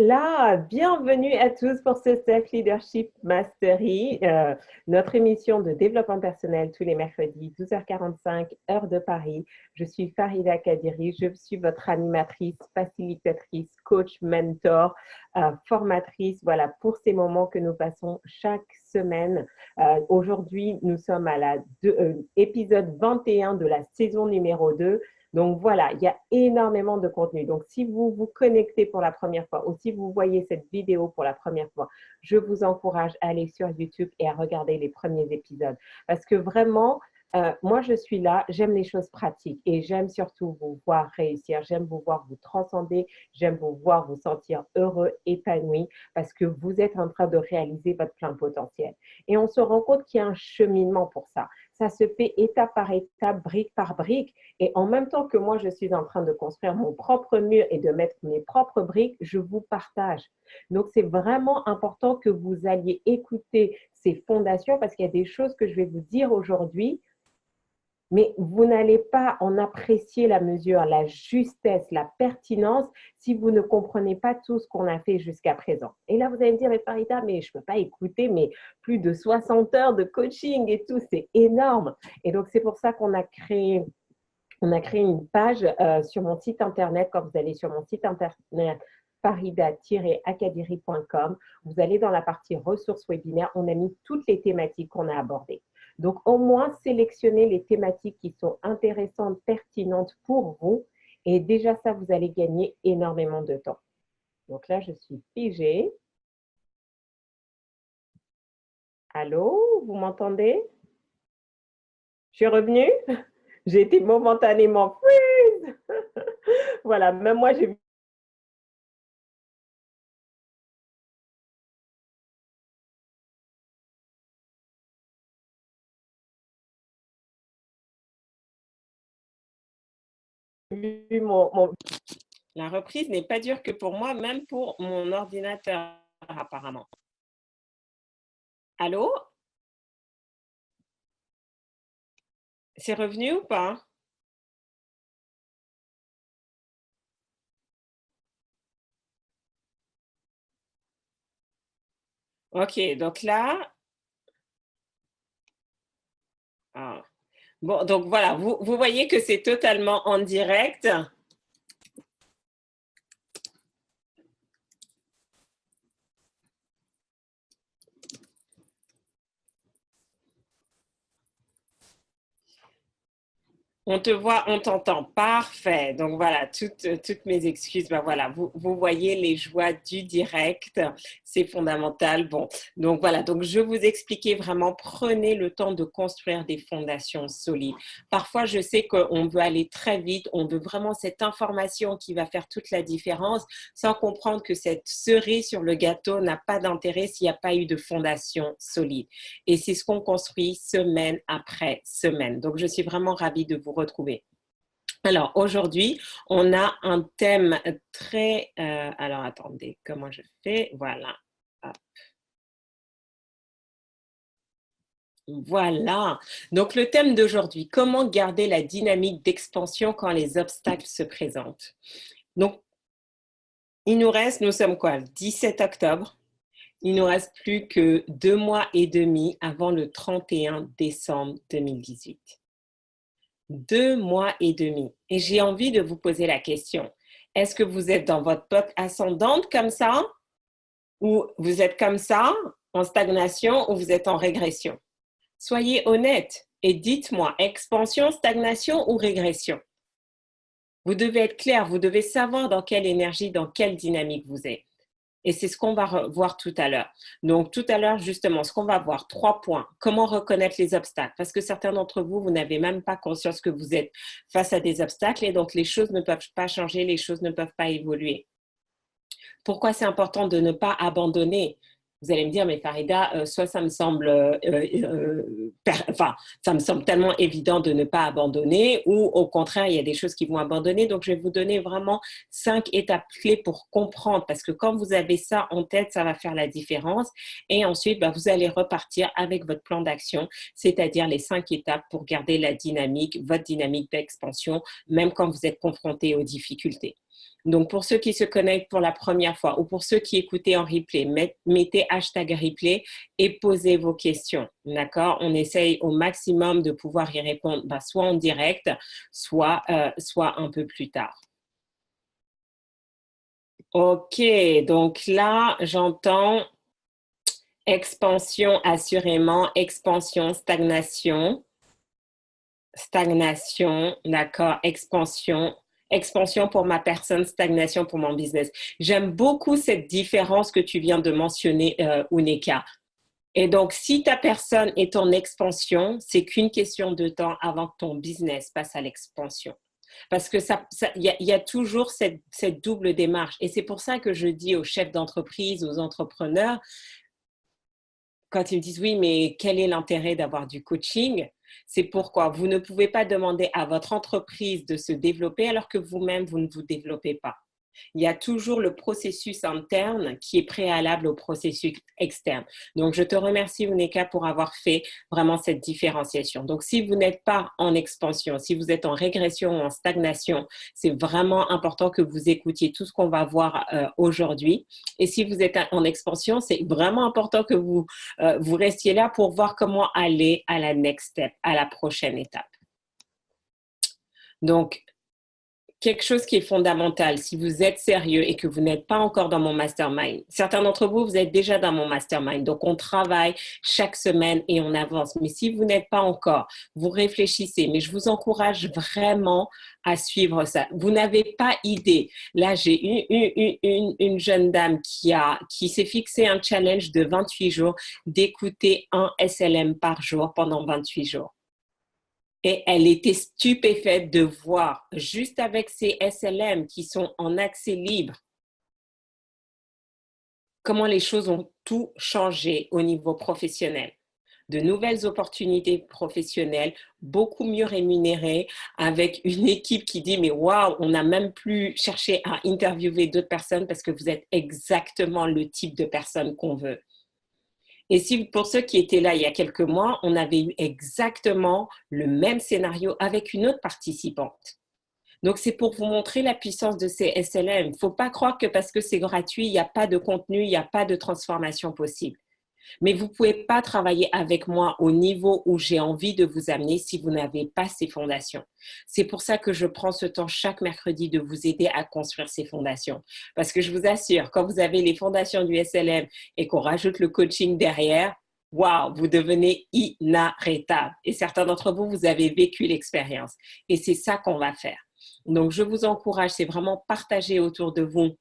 Voilà, bienvenue à tous pour ce Self Leadership Mastery, notre émission de développement personnel tous les mercredis, 12h45, heure de Paris. Je suis Farida Kadiri, je suis votre animatrice, facilitatrice, coach, mentor, formatrice, voilà, pour ces moments que nous passons chaque semaine. Aujourd'hui, nous sommes à l'épisode 21 de la saison numéro 2. Donc voilà, il y a énormément de contenu. Donc si vous vous connectez pour la première fois ou si vous voyez cette vidéo pour la première fois, je vous encourage à aller sur YouTube et à regarder les premiers épisodes. Parce que vraiment, moi je suis là, j'aime les choses pratiques et j'aime surtout vous voir réussir, j'aime vous voir vous transcender, j'aime vous voir vous sentir heureux, épanoui parce que vous êtes en train de réaliser votre plein potentiel. Et on se rend compte qu'il y a un cheminement pour ça. Ça se fait étape par étape, brique par brique. Et en même temps que moi, je suis en train de construire mon propre mur et de mettre mes propres briques, je vous partage. Donc, c'est vraiment important que vous alliez écouter ces fondations parce qu'il y a des choses que je vais vous dire aujourd'hui, mais vous n'allez pas en apprécier la mesure, la justesse, la pertinence si vous ne comprenez pas tout ce qu'on a fait jusqu'à présent. Et là, vous allez me dire, mais Farida, mais je ne peux pas écouter mais plus de 60 heures de coaching et tout, c'est énorme. Et donc, c'est pour ça qu'on a créé une page sur mon site internet. Quand vous allez sur mon site internet, farida-akadiri.com, vous allez dans la partie ressources webinaires, on a mis toutes les thématiques qu'on a abordées. Donc, au moins, sélectionnez les thématiques qui sont intéressantes, pertinentes pour vous. Et déjà, ça, vous allez gagner énormément de temps. Donc là, je suis figée. Allô, vous m'entendez? Je suis revenue? J'ai été momentanément freeze. Voilà, même moi, j'ai vu La reprise n'est pas dure que pour moi, même pour mon ordinateur, apparemment. Allô? C'est revenu ou pas? Ok, donc là... Ah. Bon, donc voilà, vous voyez que c'est totalement en direct. On te voit, on t'entend. Parfait. Donc voilà, toutes mes excuses. Ben voilà, vous voyez les joies du direct. C'est fondamental. Bon, donc voilà. Donc je vous expliquais vraiment, prenez le temps de construire des fondations solides. Parfois, je sais qu'on veut aller très vite. On veut vraiment cette information qui va faire toute la différence sans comprendre que cette cerise sur le gâteau n'a pas d'intérêt s'il n'y a pas eu de fondation solide. Et c'est ce qu'on construit semaine après semaine. Donc, je suis vraiment ravie de vous retrouver. Alors, aujourd'hui, on a un thème très... alors, attendez, comment je fais? Voilà. Hop. Voilà. Donc, le thème d'aujourd'hui, comment garder la dynamique d'expansion quand les obstacles se présentent? Donc, nous sommes quoi? 17 octobre. Il nous reste plus que 2 mois et demi avant le 31 décembre 2018. 2 mois et demi. Et j'ai envie de vous poser la question. Est-ce que vous êtes dans votre peuple ascendante comme ça? Ou vous êtes comme ça, en stagnation, ou vous êtes en régression? Soyez honnête et dites-moi, expansion, stagnation ou régression? Vous devez être clair, vous devez savoir dans quelle énergie, dans quelle dynamique vous êtes. Et c'est ce qu'on va voir tout à l'heure. Donc, tout à l'heure, justement, ce qu'on va voir, 3 points. Comment reconnaître les obstacles? Parce que certains d'entre vous, vous n'avez même pas conscience que vous êtes face à des obstacles et donc les choses ne peuvent pas changer, les choses ne peuvent pas évoluer. Pourquoi c'est important de ne pas abandonner? Vous allez me dire, mais Farida, soit ça me semble, ça me semble tellement évident de ne pas abandonner, ou au contraire, il y a des choses qui vont abandonner. Donc, je vais vous donner vraiment 5 étapes clés pour comprendre, parce que quand vous avez ça en tête, ça va faire la différence. Et ensuite, vous allez repartir avec votre plan d'action, c'est-à-dire les 5 étapes pour garder la dynamique, votre dynamique d'expansion, même quand vous êtes confronté aux difficultés. Donc, pour ceux qui se connectent pour la première fois ou pour ceux qui écoutaient en replay, mettez hashtag replay et posez vos questions. D'accord? On essaye au maximum de pouvoir y répondre, soit en direct, soit un peu plus tard. OK, donc là, j'entends expansion, assurément, expansion, stagnation. Stagnation, d'accord, expansion. Expansion pour ma personne, stagnation pour mon business. J'aime beaucoup cette différence que tu viens de mentionner, Uneka. Et donc, si ta personne est en expansion, c'est qu'une question de temps avant que ton business passe à l'expansion. Parce que y a toujours cette double démarche. Et c'est pour ça que je dis aux chefs d'entreprise, aux entrepreneurs, quand ils me disent oui, mais quel est l'intérêt d'avoir du coaching? C'est pourquoi vous ne pouvez pas demander à votre entreprise de se développer alors que vous-même, vous ne vous développez pas. Il y a toujours le processus interne qui est préalable au processus externe. Donc, je te remercie, Uneka, pour avoir fait vraiment cette différenciation. Donc, si vous n'êtes pas en expansion, si vous êtes en régression ou en stagnation, c'est vraiment important que vous écoutiez tout ce qu'on va voir aujourd'hui. Et si vous êtes en expansion, c'est vraiment important que vous restiez là pour voir comment aller à la next step, à la prochaine étape. Donc, quelque chose qui est fondamental, si vous êtes sérieux et que vous n'êtes pas encore dans mon mastermind, certains d'entre vous, vous êtes déjà dans mon mastermind, donc on travaille chaque semaine et on avance. Mais si vous n'êtes pas encore, vous réfléchissez, mais je vous encourage vraiment à suivre ça. Vous n'avez pas idée. Là, j'ai une jeune dame qui s'est fixé un challenge de 28 jours d'écouter un SLM par jour pendant 28 jours. Et elle était stupéfaite de voir, juste avec ces SLM qui sont en accès libre, comment les choses ont tout changé au niveau professionnel. De nouvelles opportunités professionnelles, beaucoup mieux rémunérées, avec une équipe qui dit « mais waouh, on n'a même plus cherché à interviewer d'autres personnes parce que vous êtes exactement le type de personne qu'on veut ». Et si pour ceux qui étaient là il y a quelques mois, on avait eu exactement le même scénario avec une autre participante. Donc, c'est pour vous montrer la puissance de ces SLM. Il ne faut pas croire que parce que c'est gratuit, il n'y a pas de contenu, il n'y a pas de transformation possible. Mais vous ne pouvez pas travailler avec moi au niveau où j'ai envie de vous amener si vous n'avez pas ces fondations. C'est pour ça que je prends ce temps chaque mercredi de vous aider à construire ces fondations. Parce que je vous assure, quand vous avez les fondations du SLM et qu'on rajoute le coaching derrière, waouh, vous devenez inarrêtable. Et certains d'entre vous, vous avez vécu l'expérience. Et c'est ça qu'on va faire. Donc, je vous encourage, c'est vraiment partager autour de vous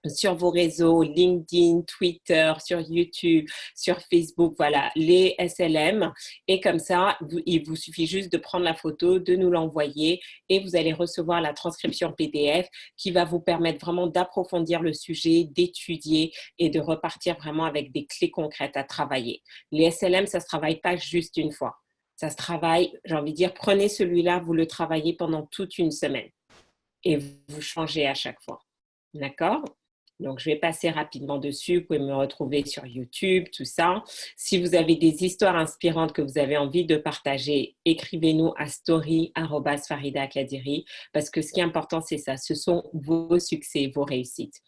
sur vos réseaux, LinkedIn, Twitter, sur YouTube, sur Facebook, voilà, les SLM. Et comme ça, il vous suffit juste de prendre la photo, de nous l'envoyer et vous allez recevoir la transcription PDF qui va vous permettre vraiment d'approfondir le sujet, d'étudier et de repartir vraiment avec des clés concrètes à travailler. Les SLM, ça ne se travaille pas juste une fois. Ça se travaille, j'ai envie de dire, prenez celui-là, vous le travaillez pendant toute une semaine et vous changez à chaque fois. D'accord? Donc, je vais passer rapidement dessus. Vous pouvez me retrouver sur YouTube, tout ça. Si vous avez des histoires inspirantes que vous avez envie de partager, écrivez-nous à story@faridakadiri parce que ce qui est important, c'est ça. Ce sont vos succès, vos réussites.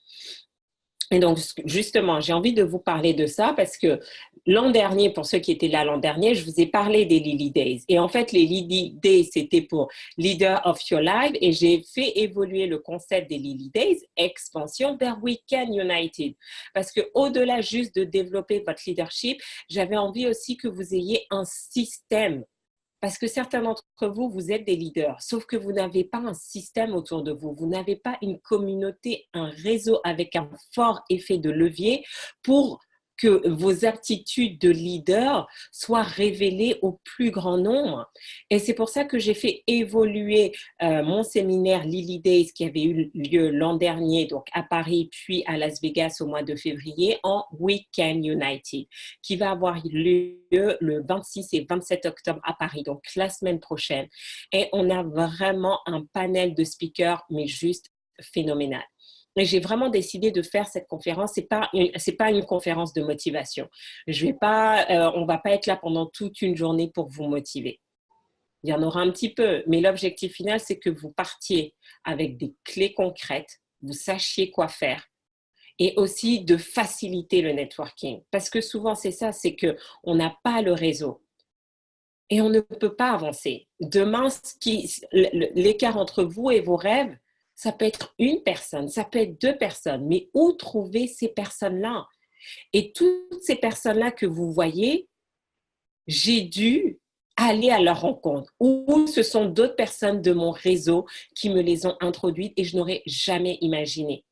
Et donc, justement, j'ai envie de vous parler de ça parce que l'an dernier, pour ceux qui étaient là l'an dernier, je vous ai parlé des Lily Days. Et en fait, les Lily Days, c'était pour Leader of Your Life et j'ai fait évoluer le concept des Lily Days, expansion vers Weekend United. Parce qu'au-delà juste de développer votre leadership, j'avais envie aussi que vous ayez un système. Parce que certains d'entre vous, vous êtes des leaders, sauf que vous n'avez pas un système autour de vous. Vous n'avez pas une communauté, un réseau avec un fort effet de levier pour que vos aptitudes de leader soient révélées au plus grand nombre. Et c'est pour ça que j'ai fait évoluer mon séminaire Lily Days qui avait eu lieu l'an dernier, donc à Paris, puis à Las Vegas au mois de février, en Weekend United, qui va avoir lieu le 26 et 27 octobre à Paris, donc la semaine prochaine. Et on a vraiment un panel de speakers, mais juste phénoménal. Et j'ai vraiment décidé de faire cette conférence. C'est pas une conférence de motivation. On va pas être là pendant toute une journée pour vous motiver. Il y en aura un petit peu, mais l'objectif final, c'est que vous partiez avec des clés concrètes vous sachiez quoi faire et aussi de faciliter le networking. Parce que souvent, c'est ça, c'est qu'on n'a pas le réseau et on ne peut pas avancer. Demain, l'écart entre vous et vos rêves, ça peut être une personne, ça peut être deux personnes, mais où trouver ces personnes-là? Et toutes ces personnes-là que vous voyez, j'ai dû aller à leur rencontre ou ce sont d'autres personnes de mon réseau qui me les ont introduites et je n'aurais jamais imaginé.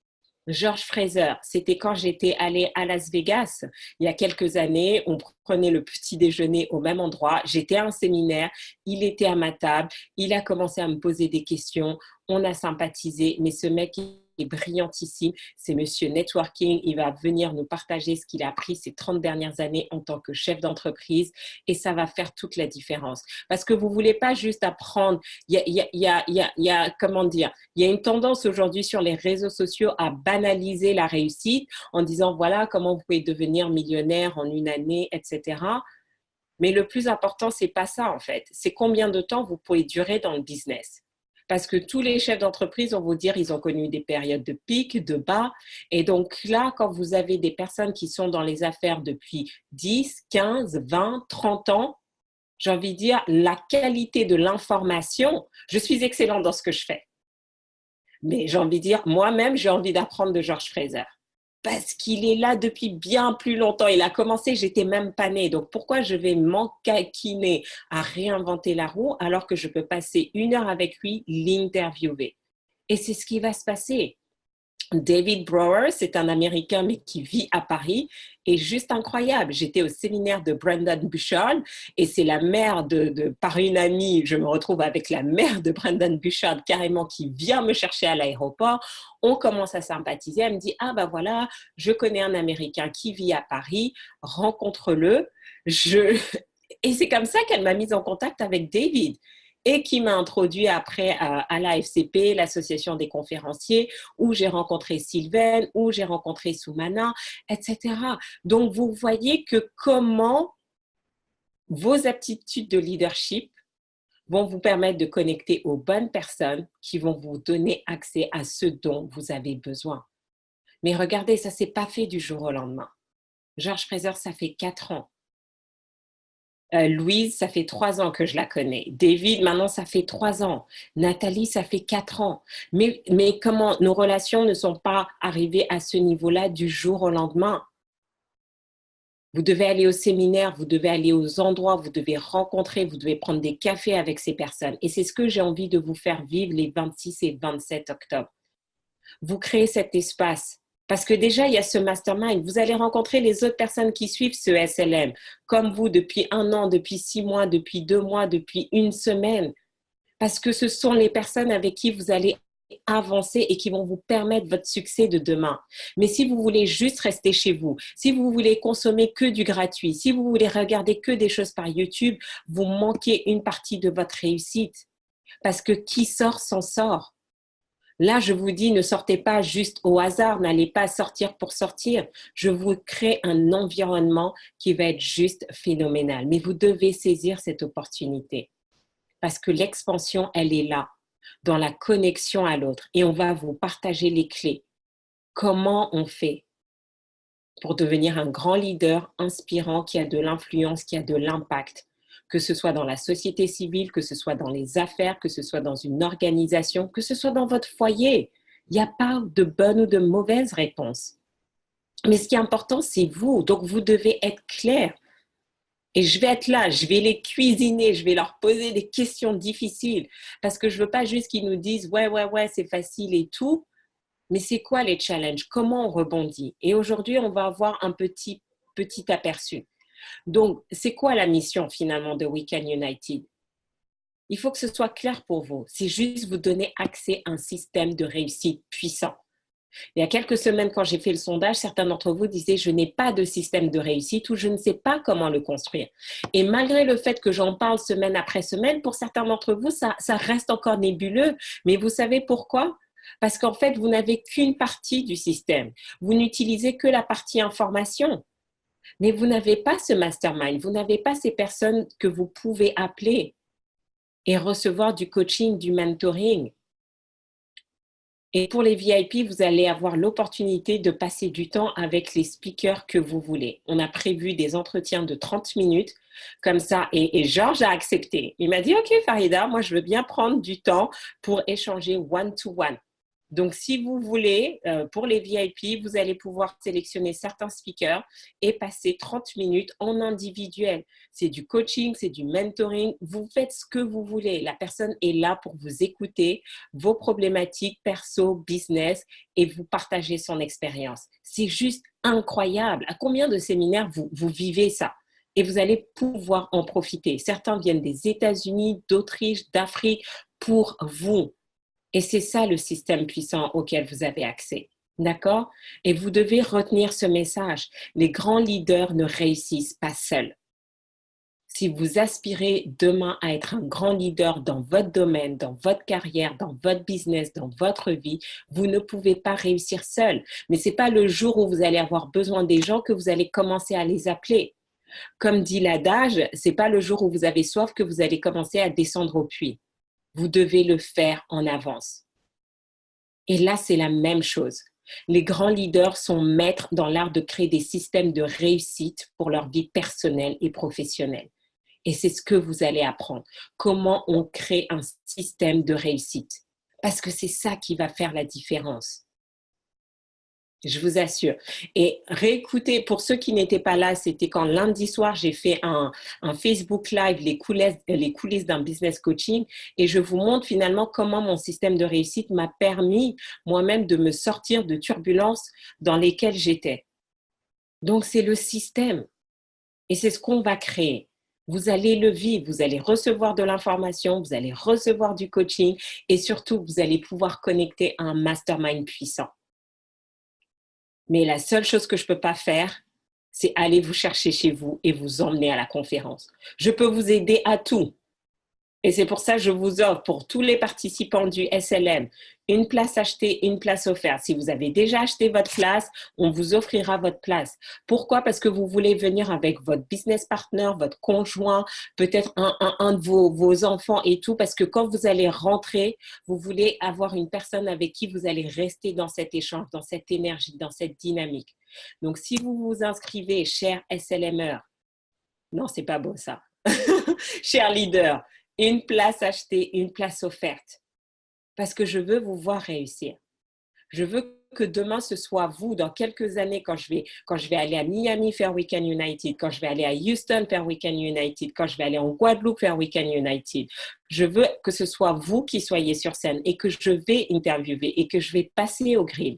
George Fraser, c'était quand j'étais allée à Las Vegas il y a quelques années. On prenait le petit déjeuner au même endroit. J'étais à un séminaire, il était à ma table, il a commencé à me poser des questions, on a sympathisé, mais ce mec est brillantissime, c'est Monsieur Networking, il va venir nous partager ce qu'il a appris ces 30 dernières années en tant que chef d'entreprise et ça va faire toute la différence. Parce que vous ne voulez pas juste apprendre, il y a, comment dire, il y a une tendance aujourd'hui sur les réseaux sociaux à banaliser la réussite en disant voilà comment vous pouvez devenir millionnaire en une année, etc. Mais le plus important, c'est pas ça en fait. C'est combien de temps vous pouvez durer dans le business. Parce que tous les chefs d'entreprise vont vous dire ils ont connu des périodes de pic, de bas. Et donc là, quand vous avez des personnes qui sont dans les affaires depuis 10, 15, 20, 30 ans, j'ai envie de dire la qualité de l'information, je suis excellente dans ce que je fais. Mais j'ai envie de dire, moi-même, j'ai envie d'apprendre de George Fraser. Parce qu'il est là depuis bien plus longtemps. Il a commencé, j'étais même pas née. Donc, pourquoi je vais m'encaquiner à réinventer la roue alors que je peux passer 1 heure avec lui, l'interviewer? Et c'est ce qui va se passer. David Brower, c'est un Américain mais qui vit à Paris et juste incroyable. J'étais au séminaire de Brendon Burchard et c'est la mère par une amie, je me retrouve avec la mère de Brendon Burchard carrément qui vient me chercher à l'aéroport. On commence à sympathiser. Elle me dit ah ben voilà, je connais un Américain qui vit à Paris, rencontre-le. Et c'est comme ça qu'elle m'a mise en contact avec David et qui m'a introduit après à l'AFCP, l'Association des conférenciers, où j'ai rencontré Sylvain, où j'ai rencontré Soumana, etc. Donc, vous voyez que comment vos aptitudes de leadership vont vous permettre de connecter aux bonnes personnes qui vont vous donner accès à ce dont vous avez besoin. Mais regardez, ça ne s'est pas fait du jour au lendemain. George Fraser, ça fait 4 ans. Louise, ça fait 3 ans que je la connais. David, maintenant, ça fait 3 ans. Nathalie, ça fait 4 ans. Mais comment nos relations ne sont pas arrivées à ce niveau-là du jour au lendemain? Vous devez aller au séminaire, vous devez aller aux endroits, vous devez rencontrer, vous devez prendre des cafés avec ces personnes. Et c'est ce que j'ai envie de vous faire vivre les 26 et 27 octobre. Vous créez cet espace. Parce que déjà, il y a ce mastermind. Vous allez rencontrer les autres personnes qui suivent ce SLM, comme vous, depuis 1 an, depuis 6 mois, depuis 2 mois, depuis 1 semaine. Parce que ce sont les personnes avec qui vous allez avancer et qui vont vous permettre votre succès de demain. Mais si vous voulez juste rester chez vous, si vous voulez consommer que du gratuit, si vous voulez regarder que des choses par YouTube, vous manquez une partie de votre réussite. Parce que qui sort s'en sort. Là, je vous dis, ne sortez pas juste au hasard, n'allez pas sortir pour sortir. Je vous crée un environnement qui va être juste phénoménal. Mais vous devez saisir cette opportunité parce que l'expansion, elle est là, dans la connexion à l'autre. Et on va vous partager les clés. Comment on fait pour devenir un grand leader inspirant qui a de l'influence, qui a de l'impact? Que ce soit dans la société civile, que ce soit dans les affaires, que ce soit dans une organisation, que ce soit dans votre foyer. Il n'y a pas de bonne ou de mauvaise réponse. Mais ce qui est important, c'est vous. Donc, vous devez être clair. Et je vais être là, je vais les cuisiner, je vais leur poser des questions difficiles. Parce que je ne veux pas juste qu'ils nous disent « ouais, c'est facile et tout ». Mais c'est quoi les challenges? Comment on rebondit? Et aujourd'hui, on va avoir un petit aperçu. Donc, c'est quoi la mission finalement de Weekend United? Il faut que ce soit clair pour vous. C'est juste vous donner accès à un système de réussite puissant. Il y a quelques semaines, quand j'ai fait le sondage, certains d'entre vous disaient « je n'ai pas de système de réussite » ou « je ne sais pas comment le construire ». Et malgré le fait que j'en parle semaine après semaine, pour certains d'entre vous, ça reste encore nébuleux. Mais vous savez pourquoi? Parce qu'en fait, vous n'avez qu'une partie du système. Vous n'utilisez que la partie information. Mais vous n'avez pas ce mastermind, vous n'avez pas ces personnes que vous pouvez appeler et recevoir du coaching, du mentoring. Et pour les VIP, vous allez avoir l'opportunité de passer du temps avec les speakers que vous voulez. On a prévu des entretiens de 30 minutes comme ça. Et Georges a accepté. Il m'a dit, OK, Farida, moi, je veux bien prendre du temps pour échanger one-to-one. Donc, si vous voulez, pour les VIP, vous allez pouvoir sélectionner certains speakers et passer 30 minutes en individuel. C'est du coaching, c'est du mentoring. Vous faites ce que vous voulez. La personne est là pour vous écouter, vos problématiques perso, business, et vous partagez son expérience. C'est juste incroyable. À combien de séminaires vous vivez ça? Et vous allez pouvoir en profiter. Certains viennent des États-Unis, d'Autriche, d'Afrique pour vous. Et c'est ça le système puissant auquel vous avez accès. D'accord? Et vous devez retenir ce message. Les grands leaders ne réussissent pas seuls. Si vous aspirez demain à être un grand leader dans votre domaine, dans votre carrière, dans votre business, dans votre vie, vous ne pouvez pas réussir seul. Mais ce n'est pas le jour où vous allez avoir besoin des gens que vous allez commencer à les appeler. Comme dit l'adage, ce n'est pas le jour où vous avez soif que vous allez commencer à descendre au puits. Vous devez le faire en avance. Et là, c'est la même chose. Les grands leaders sont maîtres dans l'art de créer des systèmes de réussite pour leur vie personnelle et professionnelle. Et c'est ce que vous allez apprendre. Comment on crée un système de réussite. Parce que c'est ça qui va faire la différence. Je vous assure. Et réécoutez, pour ceux qui n'étaient pas là, c'était quand lundi soir, j'ai fait un Facebook Live, les coulisses d'un business coaching, et je vous montre finalement comment mon système de réussite m'a permis moi-même de me sortir de turbulences dans lesquelles j'étais. Donc, c'est le système. Et c'est ce qu'on va créer. Vous allez le vivre, vous allez recevoir de l'information, vous allez recevoir du coaching, et surtout, vous allez pouvoir connecter à un mastermind puissant. Mais la seule chose que je ne peux pas faire, c'est aller vous chercher chez vous et vous emmener à la conférence. Je peux vous aider à tout. Et c'est pour ça que je vous offre pour tous les participants du SLM une place achetée, une place offerte. Si vous avez déjà acheté votre place, on vous offrira votre place. Pourquoi? Parce que vous voulez venir avec votre business partner, votre conjoint, peut-être un de vos enfants et tout, parce que quand vous allez rentrer, vous voulez avoir une personne avec qui vous allez rester dans cet échange, dans cette énergie, dans cette dynamique. Donc, si vous vous inscrivez, cher SLMer, non, c'est pas beau ça, cher leader, une place achetée, une place offerte. Parce que je veux vous voir réussir. Je veux que demain, ce soit vous, dans quelques années, quand je vais aller à Miami faire Weekend United, quand je vais aller à Houston faire Weekend United, quand je vais aller en Guadeloupe faire Weekend United. Je veux que ce soit vous qui soyez sur scène et que je vais interviewer et que je vais passer au grill.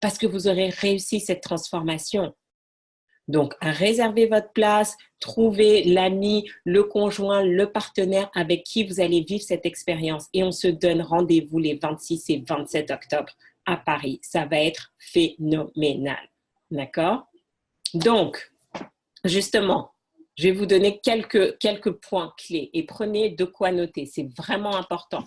Parce que vous aurez réussi cette transformation. Donc, réservez votre place, trouvez l'ami, le conjoint, le partenaire avec qui vous allez vivre cette expérience. Et on se donne rendez-vous les 26 et 27 octobre à Paris. Ça va être phénoménal. D'accord? Donc, justement, je vais vous donner quelques points clés et prenez de quoi noter. C'est vraiment important.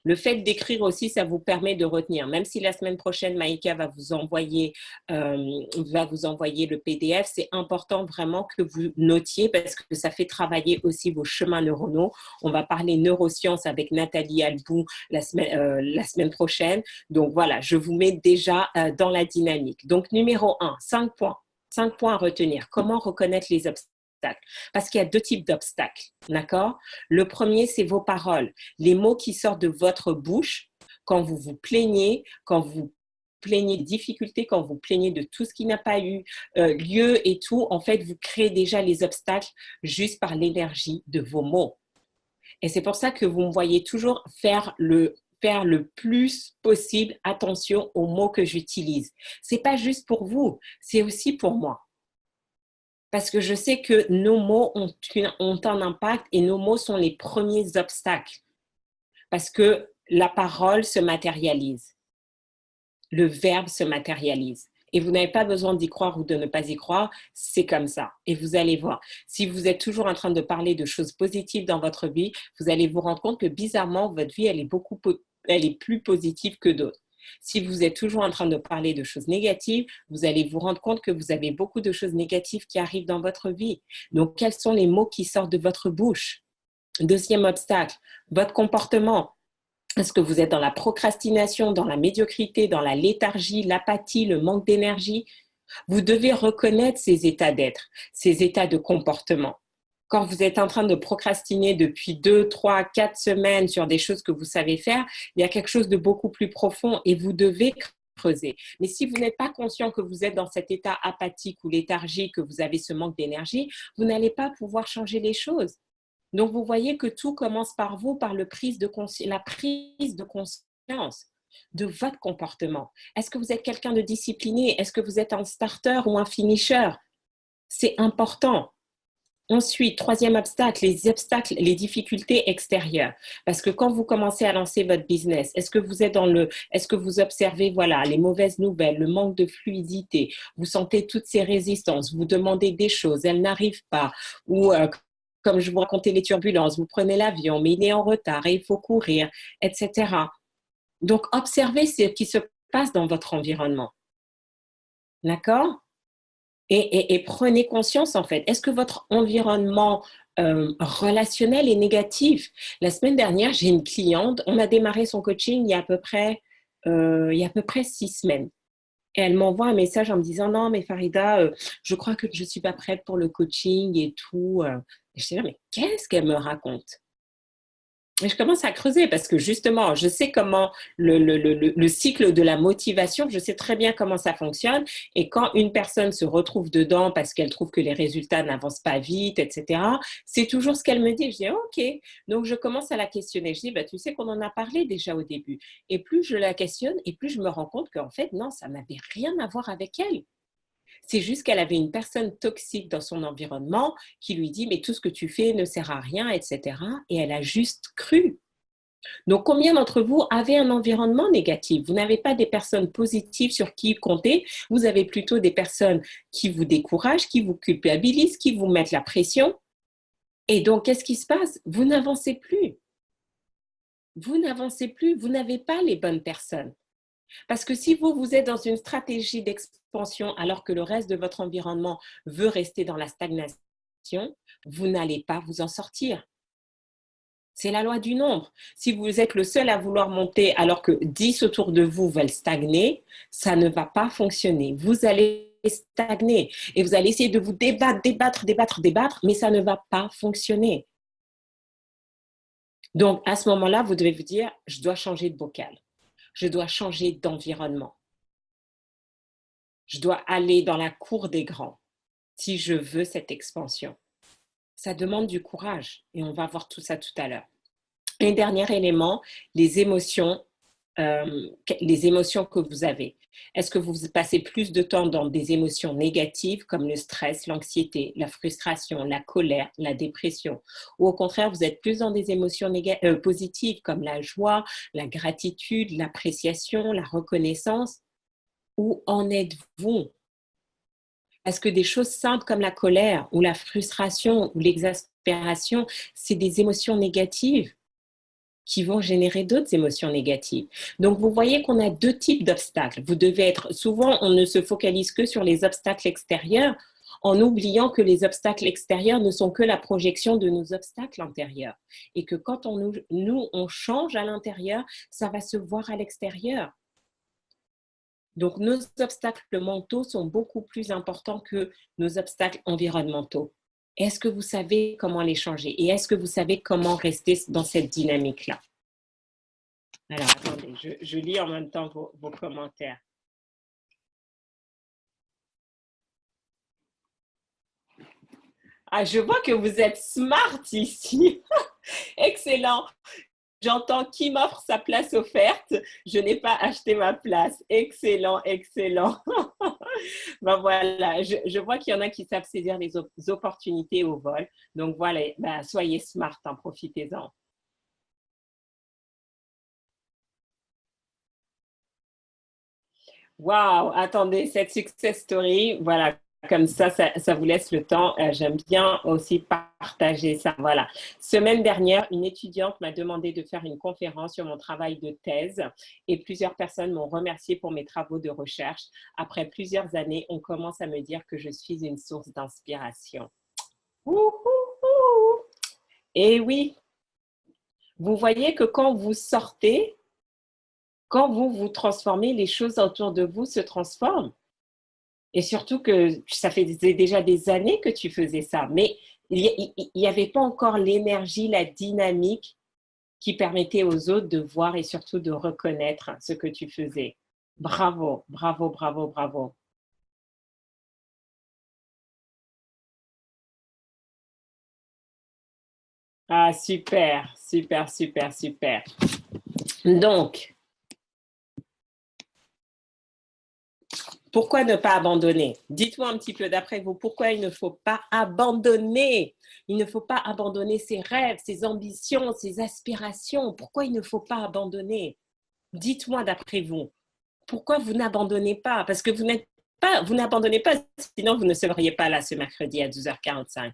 Le fait d'écrire aussi, ça vous permet de retenir. Même si la semaine prochaine, Maïka va vous envoyer le PDF, c'est important vraiment que vous notiez parce que ça fait travailler aussi vos chemins neuronaux. On va parler neurosciences avec Nathalie Albou la semaine prochaine. Donc voilà, je vous mets déjà dans la dynamique. Donc numéro 1, 5 points. 5 points à retenir. Comment reconnaître les obstacles? Parce qu'il y a deux types d'obstacles, d'accord? Le premier, c'est vos paroles, les mots qui sortent de votre bouche quand vous vous plaignez, quand vous plaignez de difficultés, quand vous plaignez de tout ce qui n'a pas eu lieu et tout. En fait, vous créez déjà les obstacles juste par l'énergie de vos mots. Et c'est pour ça que vous me voyez toujours faire le plus possible attention aux mots que j'utilise. C'est pas juste pour vous, c'est aussi pour moi. Parce que je sais que nos mots ont un impact et nos mots sont les premiers obstacles. Parce que la parole se matérialise. Le verbe se matérialise. Et vous n'avez pas besoin d'y croire ou de ne pas y croire, c'est comme ça. Et vous allez voir, si vous êtes toujours en train de parler de choses positives dans votre vie, vous allez vous rendre compte que bizarrement, votre vie, elle est plus positive que d'autres. Si vous êtes toujours en train de parler de choses négatives, vous allez vous rendre compte que vous avez beaucoup de choses négatives qui arrivent dans votre vie. Donc, quels sont les mots qui sortent de votre bouche? Deuxième obstacle, votre comportement. Est-ce que vous êtes dans la procrastination, dans la médiocrité, dans la léthargie, l'apathie, le manque d'énergie? Vous devez reconnaître ces états d'être, ces états de comportement. Quand vous êtes en train de procrastiner depuis 2, 3, 4 semaines sur des choses que vous savez faire, il y a quelque chose de beaucoup plus profond et vous devez creuser. Mais si vous n'êtes pas conscient que vous êtes dans cet état apathique ou léthargique, que vous avez ce manque d'énergie, vous n'allez pas pouvoir changer les choses. Donc, vous voyez que tout commence par vous, par la prise de conscience de votre comportement. Est-ce que vous êtes quelqu'un de discipliné? Est-ce que vous êtes un starter ou un finisher? C'est important. Ensuite, troisième obstacle, les difficultés extérieures. Parce que quand vous commencez à lancer votre business, est-ce que vous observez, voilà, les mauvaises nouvelles, le manque de fluidité, vous sentez toutes ces résistances, vous demandez des choses, elles n'arrivent pas, ou comme je vous racontais les turbulences, vous prenez l'avion, mais il est en retard et il faut courir, etc. Donc, observez ce qui se passe dans votre environnement. D'accord? Et prenez conscience, en fait. Est-ce que votre environnement relationnel est négatif? La semaine dernière, j'ai une cliente, on a démarré son coaching il y a à peu près 6 semaines. Et elle m'envoie un message en me disant, non, mais Farida, je crois que je ne suis pas prête pour le coaching et tout. Et je dis, mais qu'est-ce qu'elle me raconte? Et je commence à creuser parce que justement, je sais comment le cycle de la motivation, je sais très bien comment ça fonctionne. Et quand une personne se retrouve dedans parce qu'elle trouve que les résultats n'avancent pas vite, etc., c'est toujours ce qu'elle me dit. Je dis, OK. Donc, je commence à la questionner. Je dis, bah, tu sais qu'on en a parlé déjà au début. Et plus je la questionne, et plus je me rends compte qu'en fait, non, ça n'avait rien à voir avec elle. C'est juste qu'elle avait une personne toxique dans son environnement qui lui dit, mais tout ce que tu fais ne sert à rien, etc. Et elle a juste cru. Donc, combien d'entre vous avez un environnement négatif? Vous n'avez pas des personnes positives sur qui compter, vous avez plutôt des personnes qui vous découragent, qui vous culpabilisent, qui vous mettent la pression. Et donc, qu'est-ce qui se passe? Vous n'avancez plus. Vous n'avancez plus, vous n'avez pas les bonnes personnes. Parce que si vous êtes dans une stratégie d'expansion alors que le reste de votre environnement veut rester dans la stagnation, vous n'allez pas vous en sortir. C'est la loi du nombre. Si vous êtes le seul à vouloir monter alors que 10 autour de vous veulent stagner, ça ne va pas fonctionner. Vous allez stagner et vous allez essayer de vous débattre, mais ça ne va pas fonctionner. Donc, à ce moment-là, vous devez vous dire, je dois changer de bocal. Je dois changer d'environnement. Je dois aller dans la cour des grands si je veux cette expansion. Ça demande du courage et on va voir tout ça tout à l'heure. Un dernier élément, les émotions que vous avez. Est-ce que vous passez plus de temps dans des émotions négatives comme le stress, l'anxiété, la frustration, la colère, la dépression, ou au contraire, vous êtes plus dans des émotions positives comme la joie, la gratitude, l'appréciation, la reconnaissance? Où en êtes-vous? Parce que des choses simples comme la colère ou la frustration ou l'exaspération, c'est des émotions négatives qui vont générer d'autres émotions négatives. Donc, vous voyez qu'on a deux types d'obstacles. Vous devez être, souvent, on ne se focalise que sur les obstacles extérieurs en oubliant que les obstacles extérieurs ne sont que la projection de nos obstacles intérieurs. Et que quand on change à l'intérieur, ça va se voir à l'extérieur. Donc, nos obstacles mentaux sont beaucoup plus importants que nos obstacles environnementaux. Est-ce que vous savez comment les changer? Et est-ce que vous savez comment rester dans cette dynamique-là? Alors, attendez, je lis en même temps vos commentaires. Ah, je vois que vous êtes smart ici. Excellent. J'entends qui m'offre sa place offerte. Je n'ai pas acheté ma place. Excellent, excellent. Ben voilà, je vois qu'il y en a qui savent saisir les opportunités au vol. Donc voilà, ben, soyez smart, hein, profitez-en. Waouh, attendez, cette success story, voilà, comme ça vous laisse le temps. J'aime bien aussi partager ça. Voilà. Semaine dernière, une étudiante m'a demandé de faire une conférence sur mon travail de thèse et plusieurs personnes m'ont remercié pour mes travaux de recherche. Après plusieurs années, on commence à me dire que je suis une source d'inspiration. Et oui, vous voyez que quand vous sortez, quand vous vous transformez, les choses autour de vous se transforment. Et surtout que ça faisait déjà des années que tu faisais ça, mais il n'y avait pas encore l'énergie, la dynamique qui permettait aux autres de voir et surtout de reconnaître ce que tu faisais. Bravo, bravo, bravo, bravo. Ah, super, super, super, super. Donc, pourquoi ne pas abandonner? Dites-moi un petit peu d'après vous, pourquoi il ne faut pas abandonner? Il ne faut pas abandonner ses rêves, ses ambitions, ses aspirations. Pourquoi il ne faut pas abandonner? Dites-moi d'après vous, pourquoi vous n'abandonnez pas? Parce que vous n'abandonnez pas, sinon vous ne seriez pas là ce mercredi à 12h45.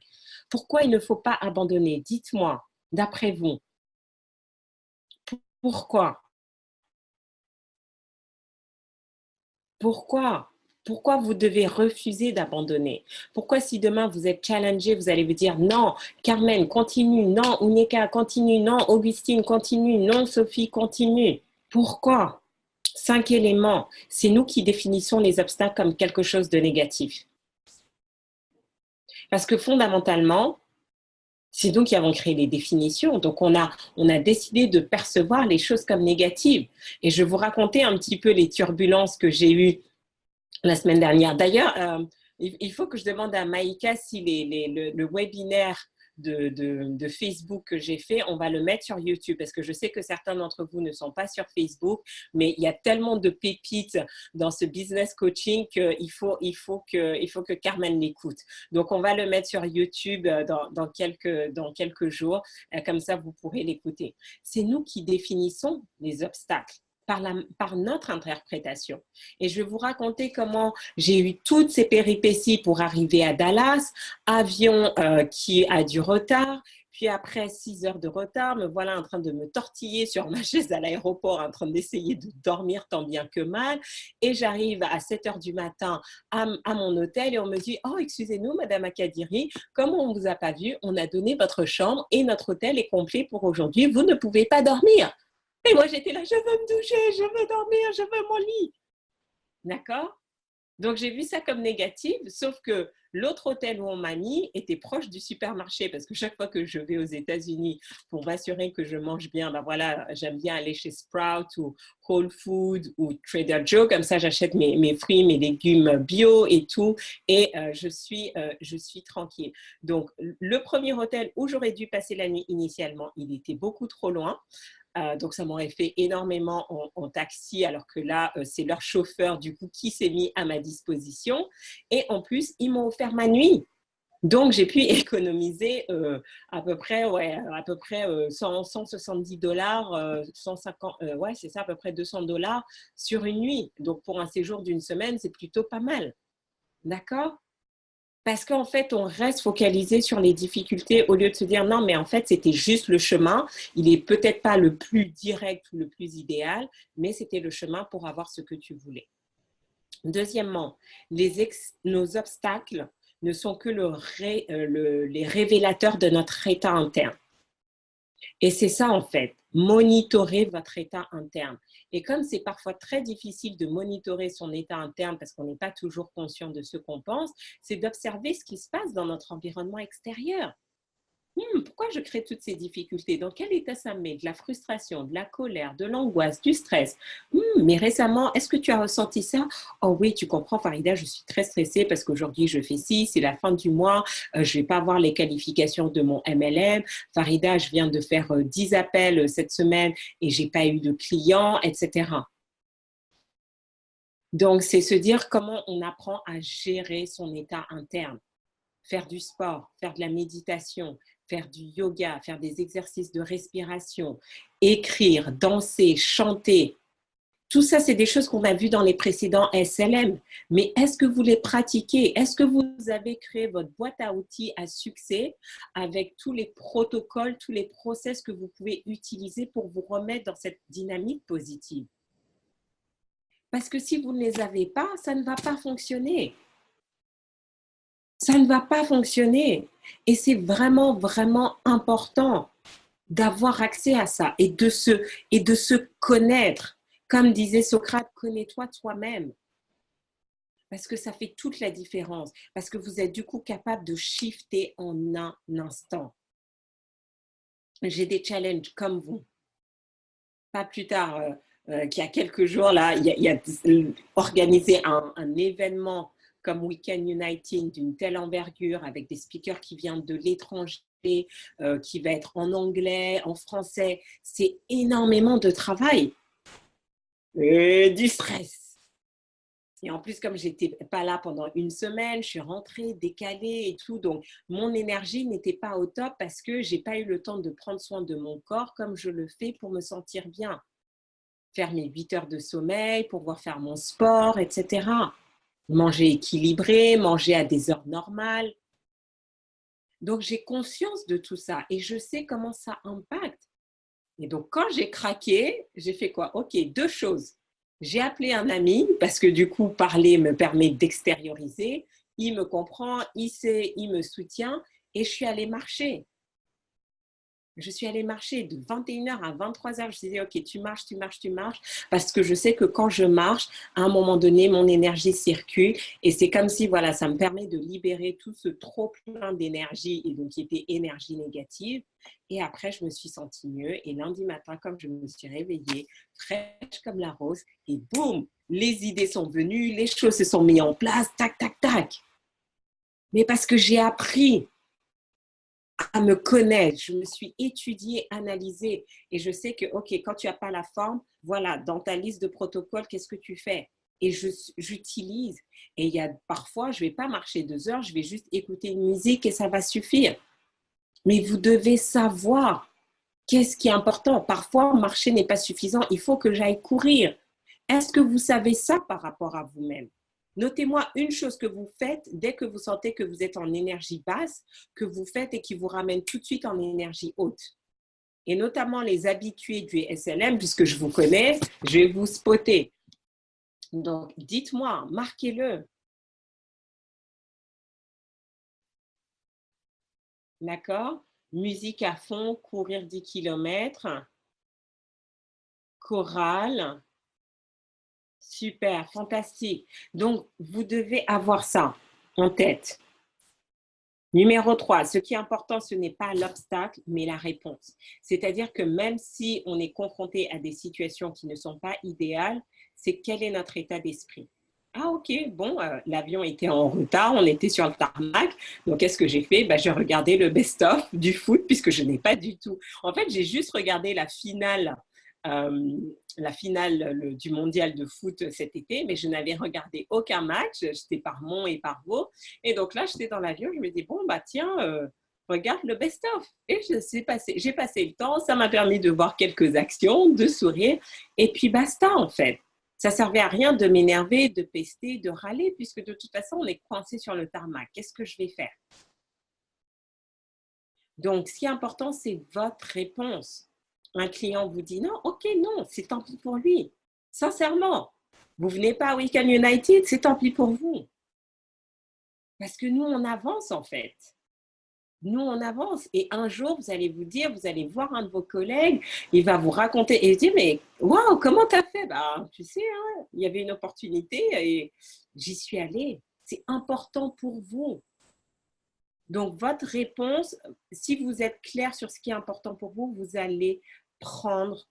Pourquoi il ne faut pas abandonner? Dites-moi, d'après vous, pourquoi? Pourquoi? Pourquoi vous devez refuser d'abandonner? Pourquoi si demain vous êtes challengé, vous allez vous dire non, Carmen, continue, non, Uneka, continue, non, Augustine, continue, non, Sophie, continue. Pourquoi? 5 éléments. C'est nous qui définissons les obstacles comme quelque chose de négatif. Parce que fondamentalement, c'est nous qui avons créé les définitions. Donc, on a décidé de percevoir les choses comme négatives. Et je vais vous raconter un petit peu les turbulences que j'ai eues la semaine dernière. D'ailleurs, il faut que je demande à Maïka si le webinaire de Facebook que j'ai fait, on va le mettre sur YouTube parce que je sais que certains d'entre vous ne sont pas sur Facebook, mais il y a tellement de pépites dans ce business coaching qu'il faut que Carmen l'écoute. Donc, on va le mettre sur YouTube dans quelques jours. Comme ça, vous pourrez l'écouter. C'est nous qui définissons les obstacles par notre interprétation. Et je vais vous raconter comment j'ai eu toutes ces péripéties pour arriver à Dallas, avion qui a du retard, puis après 6 heures de retard, me voilà en train de me tortiller sur ma chaise à l'aéroport, en train d'essayer de dormir tant bien que mal. Et j'arrive à 7 heures du matin à mon hôtel et on me dit « Oh, excusez-nous, Madame Akadiri, comme on ne vous a pas vu, on a donné votre chambre et notre hôtel est complet pour aujourd'hui. Vous ne pouvez pas dormir. » Et moi, j'étais là, je veux me doucher, je veux dormir, je veux mon lit. D'accord? Donc, j'ai vu ça comme négatif, sauf que l'autre hôtel où on m'a mis était proche du supermarché parce que chaque fois que je vais aux États-Unis pour m'assurer que je mange bien, ben voilà, j'aime bien aller chez Sprout ou Whole Foods ou Trader Joe, comme ça j'achète mes fruits, mes légumes bio et tout, et je suis tranquille. Donc, le premier hôtel où j'aurais dû passer la nuit initialement, il était beaucoup trop loin. Donc, ça m'aurait fait énormément en taxi, alors que là, c'est leur chauffeur, du coup, qui s'est mis à ma disposition. Et en plus, ils m'ont offert ma nuit. Donc, j'ai pu économiser à peu près 170 dollars, 150, ouais, c'est ça, à peu près 200 dollars sur une nuit. Donc, pour un séjour d'une semaine, c'est plutôt pas mal. D'accord? Parce qu'en fait, on reste focalisé sur les difficultés au lieu de se dire non, mais en fait, c'était juste le chemin. Il n'est peut-être pas le plus direct ou le plus idéal, mais c'était le chemin pour avoir ce que tu voulais. Deuxièmement, nos obstacles ne sont que les révélateurs de notre état interne. Et c'est ça, en fait, monitorer votre état interne. Et comme c'est parfois très difficile de monitorer son état interne parce qu'on n'est pas toujours conscient de ce qu'on pense, c'est d'observer ce qui se passe dans notre environnement extérieur. Pourquoi je crée toutes ces difficultés? Dans quel état ça me met? De la frustration, de la colère, de l'angoisse, du stress. Mais récemment, est-ce que tu as ressenti ça? Oh oui, tu comprends, Farida, je suis très stressée parce qu'aujourd'hui, je fais ci, c'est la fin du mois, je ne vais pas avoir les qualifications de mon MLM. Farida, je viens de faire 10 appels cette semaine et je n'ai pas eu de clients, etc. Donc, c'est se dire comment on apprend à gérer son état interne. Faire du sport, faire de la méditation, faire du yoga, faire des exercices de respiration, écrire, danser, chanter. Tout ça, c'est des choses qu'on a vues dans les précédents SLM. Mais est-ce que vous les pratiquez? Est-ce que vous avez créé votre boîte à outils à succès avec tous les protocoles, tous les process que vous pouvez utiliser pour vous remettre dans cette dynamique positive? Parce que si vous ne les avez pas, ça ne va pas fonctionner. Ça ne va pas fonctionner. Et c'est vraiment, vraiment important. d'avoir accès à ça et de se connaître. Comme disait Socrate, connais-toi toi-même. Parce que ça fait toute la différence. Parce que vous êtes du coup capable de shifter en un instant. J'ai des challenges comme vous. Pas plus tard qu'il y a quelques jours, là, il y a organisé un événement comme Weekend Uniting d'une telle envergure avec des speakers qui viennent de l'étranger, qui va être en anglais, en français. C'est énormément de travail et du stress. Et en plus, comme j'étais pas là pendant une semaine, je suis rentrée décalée et tout. Donc, mon énergie n'était pas au top parce que j'ai pas eu le temps de prendre soin de mon corps comme je le fais pour me sentir bien. Faire mes 8 heures de sommeil, pouvoir faire mon sport, etc. Manger équilibré, manger à des heures normales. Donc, j'ai conscience de tout ça et je sais comment ça impacte. Et donc, quand j'ai craqué, j'ai fait quoi? Ok, deux choses. J'ai appelé un ami parce que du coup, parler me permet d'extérioriser. Il me comprend, il sait, il me soutient et je suis allée marcher. Je suis allée marcher de 21h à 23h. Je disais, OK, tu marches, tu marches, tu marches. Parce que je sais que quand je marche, à un moment donné, mon énergie circule. Et c'est comme si, voilà, ça me permet de libérer tout ce trop plein d'énergie et donc qui était énergie négative. Et après, je me suis sentie mieux. Et lundi matin, comme je me suis réveillée, fraîche comme la rose, et boum, les idées sont venues, les choses se sont mises en place, tac, tac, tac. Mais parce que j'ai appris à me connaître, je me suis étudiée, analysée et je sais que, OK, quand tu n'as pas la forme, voilà, dans ta liste de protocoles, qu'est-ce que tu fais? Et j'utilise. Et il y a parfois, je ne vais pas marcher 2 heures, je vais juste écouter une musique et ça va suffire. Mais vous devez savoir qu'est-ce qui est important. Parfois, marcher n'est pas suffisant, il faut que j'aille courir. Est-ce que vous savez ça par rapport à vous-même? Notez-moi une chose que vous faites dès que vous sentez que vous êtes en énergie basse, que vous faites et qui vous ramène tout de suite en énergie haute. Et notamment les habitués du SLM, puisque je vous connais, je vais vous spotter. Donc, dites-moi, marquez-le. D'accord? Musique à fond, courir 10 km, chorale. Super, fantastique. Donc, vous devez avoir ça en tête. Numéro 3, ce qui est important, ce n'est pas l'obstacle, mais la réponse. C'est-à-dire que même si on est confronté à des situations qui ne sont pas idéales, c'est quel est notre état d'esprit. Ah ok, bon, l'avion était en retard, on était sur le tarmac, donc qu'est-ce que j'ai fait? J'ai regardé le best-of du foot, puisque je n'ai pas du tout... En fait, j'ai juste regardé euh, la finale du mondial de foot cet été, mais je n'avais regardé aucun match, j'étais par Mont et par Vaux, et donc là, j'étais dans l'avion, je me dis, bon, tiens, regarde le best-of. Et j'ai passé le temps, ça m'a permis de voir quelques actions, de sourire, et puis basta, en fait. Ça servait à rien de m'énerver, de pester, de râler, puisque de toute façon, on est coincé sur le tarmac. Qu'est-ce que je vais faire? Donc, ce qui est important, c'est votre réponse. Un client vous dit non, ok, non, c'est tant pis pour lui. Sincèrement, vous venez pas à Weekend United, c'est tant pis pour vous. Parce que nous, on avance en fait. Nous, on avance. Et un jour, vous allez vous dire, vous allez voir un de vos collègues, il va vous raconter et il dit, mais waouh, comment tu as fait? Tu sais, hein, il y avait une opportunité et j'y suis allée. C'est important pour vous. Donc, votre réponse, si vous êtes clair sur ce qui est important pour vous, vous allez prendre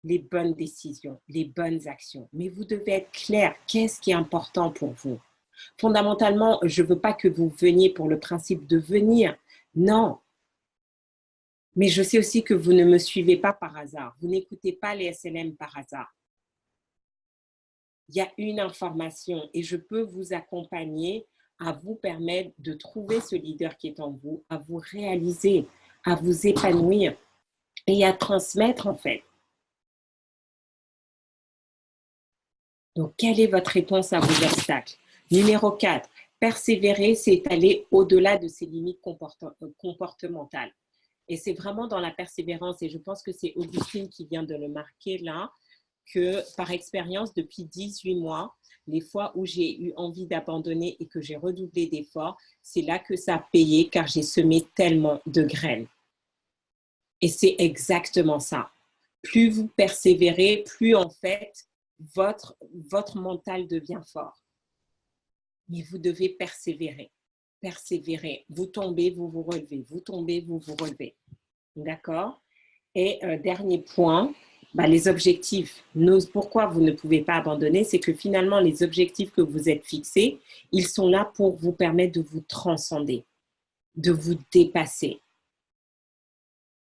les bonnes décisions, les bonnes actions. Mais vous devez être clair, qu'est-ce qui est important pour vous? Fondamentalement, je ne veux pas que vous veniez pour le principe de venir. Non. Mais je sais aussi que vous ne me suivez pas par hasard. Vous n'écoutez pas les SLM par hasard. Il y a une information et je peux vous accompagner à vous permettre de trouver ce leader qui est en vous, à vous réaliser, à vous épanouir et à transmettre en fait. Donc, quelle est votre réponse à vos obstacles? Numéro 4, persévérer, c'est aller au-delà de ses limites comportementales. Et c'est vraiment dans la persévérance, et je pense que c'est Augustine qui vient de le marquer là, que par expérience, depuis 18 mois, les fois où j'ai eu envie d'abandonner et que j'ai redoublé d'efforts, c'est là que ça a payé car j'ai semé tellement de graines. Et c'est exactement ça. Plus vous persévérez, plus en fait, votre mental devient fort. Mais vous devez persévérer. Persévérer. Vous tombez, vous vous relevez. Vous tombez, vous vous relevez. D'accord? Et dernier point, les objectifs. Pourquoi vous ne pouvez pas abandonner? C'est que finalement, les objectifs que vous êtes fixés, ils sont là pour vous permettre de vous transcender, de vous dépasser.